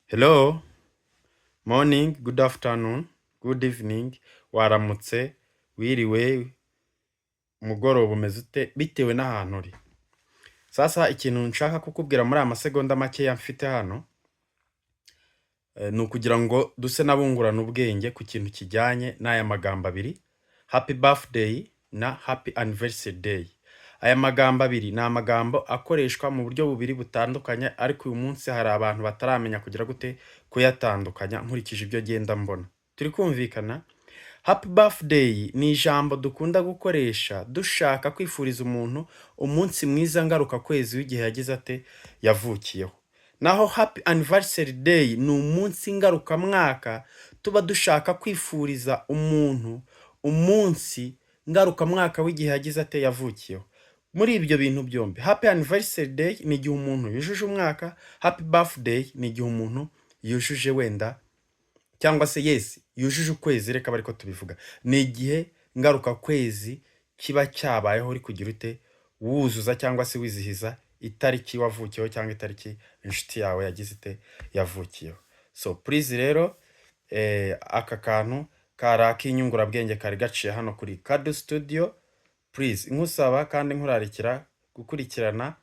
Hello, morning, good afternoon, good evening, waramutse, wiriwe, umugoroba umeze ute bitewe n'ahantu uri. Sasa ikintu nshaka kukubwira muri aya masegonda makeya mfite hano ni ukugira ngo duse n'abungurana ubwenge ku kintu kijyanye n'aya magambo abiri, happy birthday na happy anniversary day. Aya magambo abiri ni amagambo akoreshwa mu buryo bubiri butandukanye, ariko uyu munsi hari abantu bataramenya kugira gute kuyatandukanya nkurikije ibyo genda mbona. Turi kumvikana? Happy birthday ni ijambo dukunda gukoresha dushaka kwifuriza umuntu umunsi mwiza ngaruka kwezi w'igihe yagize ate yavukiyeho. Naho happy anniversary day ni umunsi ngaruka mwaka tuba dushaka kwifuriza umuntu umunsi ngaruka mwaka w'igihe yagize ate yavukiyeho. Muri ibyo bintu byombi, happy anniversary day ni igihe umuntu yujuje umwaka, happy birthday ni igihe umuntu yujuje wenda cyangwa se yujuje ukwezi, reka bariko tubivuga. Ni igihe ngaruka kwezi kiba cyabayeho uri kugira ute wuzuza cyangwa se wizihiza itariki wavukiyeho cyangwa itariki inshuti yawe yagize ite yavukiyeho. So please rero aka kantu kari inyungurabwenge kari gaciye hano kuri Kado Studio. Please nkusaba kandi nkurarikira gukurikirana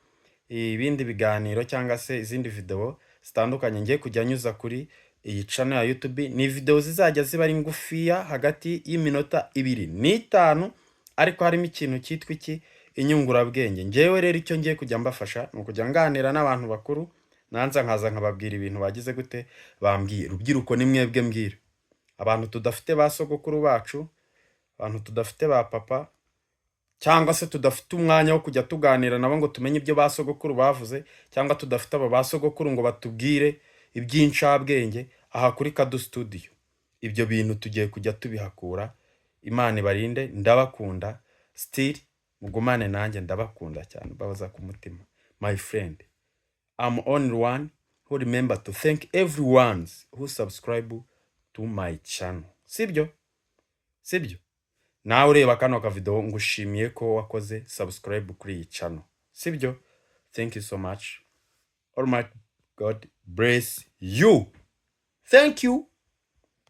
ibindi biganiro cyangwa se izindi video zitandukanye ngiye kujya nyuza kuri iyi channel ya YouTube. Ni video zizajya ziba ari ngufiya hagati y'iminota 2 n'5, ariko harimo ikintu cyitwa iki inyungurabwenge. Ngewe rero icyo ngiye kujya mbafasha ni ukujya nganira n'abantu bakuru, nanza nkaza nkababwira ibintu bagize gute bambwiye. Rubyiruko ni mwebwe mbwira, abantu tudafite ba sogokuru bacu, abantu tudafite ba papa, cyangwa se tudafite umwanya wo kujya tuganira nabo ngo tumenye ibyo ba sogokuru bavuze, cyangwa tudafite abo ba sogokuru ngo batubwire iby'incabwenge. Aha kuri Kado Studio ibyo bintu tugiye kujya tubihakura. Imana ibarinde, ndabakunda, still mugumane nanjye, ndabakunda cyane, babaza ku mutima. My friend, I'm only one who remember to thank everyone who subscribe to my channel. Sibyo? Nawe ureba kano ka video ngushimiye ko wakoze subscribe kuri iyi channel. Sibyo? Thank you so much. Almighty God bless you. Thank you.